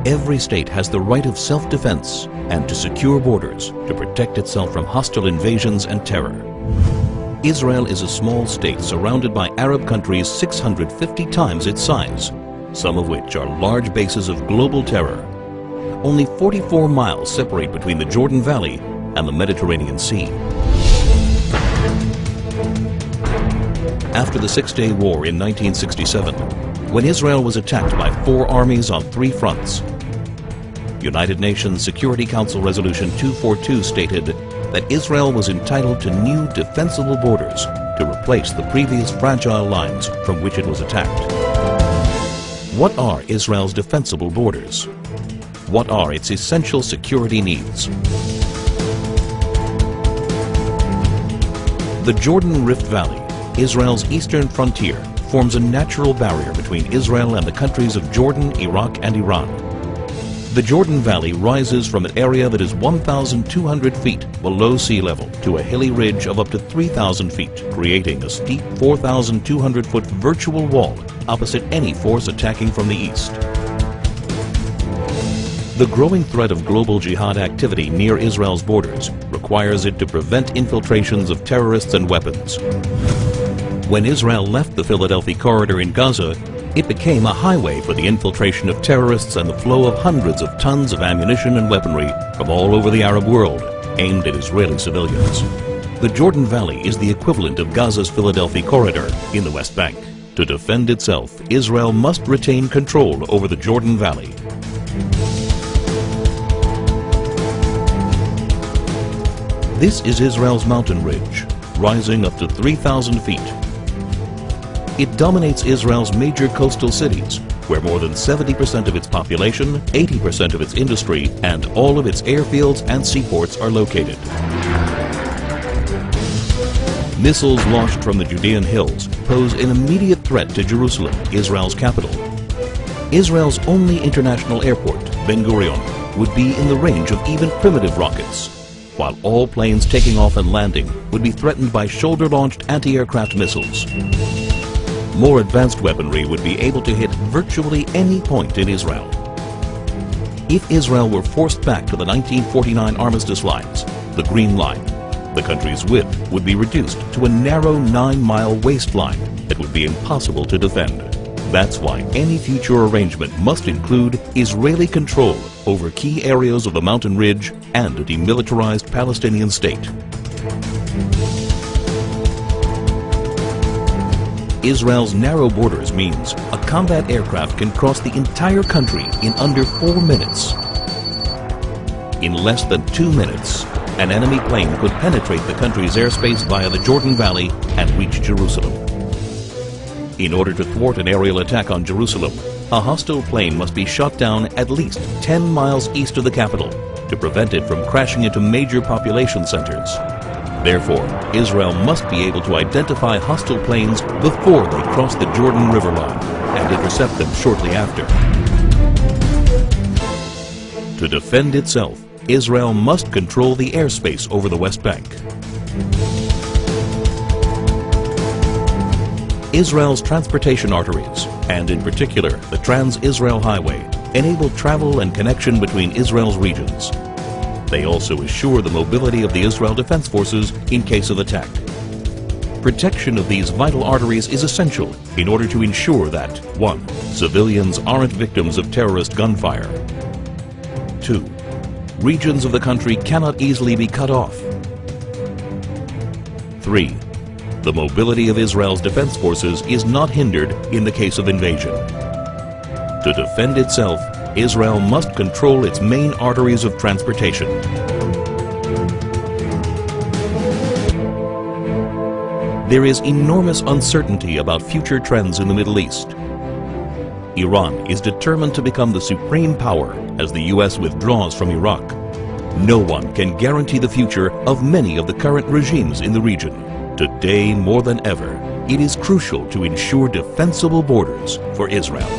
Every state has the right of self-defense and to secure borders to protect itself from hostile invasions and terror. Israel is a small state surrounded by Arab countries 650 times its size, some of which are large bases of global terror. Only 44 miles separate between the Jordan Valley and the Mediterranean Sea. After the Six-Day War in 1967, when Israel was attacked by 4 armies on 3 fronts, United Nations Security Council Resolution 242 stated that Israel was entitled to new defensible borders to replace the previous fragile lines from which it was attacked. What are Israel's defensible borders? What are its essential security needs? The Jordan Rift Valley, Israel's eastern frontier, forms a natural barrier between Israel and the countries of Jordan, Iraq, and Iran. The Jordan Valley rises from an area that is 1,200 feet below sea level to a hilly ridge of up to 3,000 feet, creating a steep 4,200-foot virtual wall opposite any force attacking from the east. The growing threat of global jihad activity near Israel's borders requires it to prevent infiltrations of terrorists and weapons. When Israel left the Philadelphia Corridor in Gaza, it became a highway for the infiltration of terrorists and the flow of hundreds of tons of ammunition and weaponry from all over the Arab world, aimed at Israeli civilians. The Jordan Valley is the equivalent of Gaza's Philadelphia Corridor in the West Bank. To defend itself, Israel must retain control over the Jordan Valley. This is Israel's mountain ridge, rising up to 3,000 feet. It dominates Israel's major coastal cities, where more than 70% of its population, 80% of its industry, and all of its airfields and seaports are located. Missiles launched from the Judean hills pose an immediate threat to Jerusalem, Israel's capital. Israel's only international airport, Ben Gurion, would be in the range of even primitive rockets, while all planes taking off and landing would be threatened by shoulder-launched anti-aircraft missiles. More advanced weaponry would be able to hit virtually any point in Israel. If Israel were forced back to the 1949 armistice lines, the Green Line, the country's width would be reduced to a narrow 9-mile waistline that would be impossible to defend. That's why any future arrangement must include Israeli control over key areas of the mountain ridge and a demilitarized Palestinian state. Israel's narrow borders means a combat aircraft can cross the entire country in under 4 minutes. In less than 2 minutes, an enemy plane could penetrate the country's airspace via the Jordan Valley and reach Jerusalem. In order to thwart an aerial attack on Jerusalem, a hostile plane must be shot down at least 10 miles east of the capital to prevent it from crashing into major population centers. Therefore, Israel must be able to identify hostile planes before they cross the Jordan River line and intercept them shortly after. To defend itself, Israel must control the airspace over the West Bank. Israel's transportation arteries, and in particular the Trans-Israel Highway, enable travel and connection between Israel's regions. They also assure the mobility of the Israel Defense Forces in case of attack. Protection of these vital arteries is essential in order to ensure that 1. Civilians aren't victims of terrorist gunfire. 2. Regions of the country cannot easily be cut off. 3. The mobility of Israel's defense forces is not hindered in the case of invasion. To defend itself, Israel must control its main arteries of transportation. There is enormous uncertainty about future trends in the Middle East. Iran is determined to become the supreme power as the U.S. withdraws from Iraq. No one can guarantee the future of many of the current regimes in the region. Today, more than ever, it is crucial to ensure defensible borders for Israel.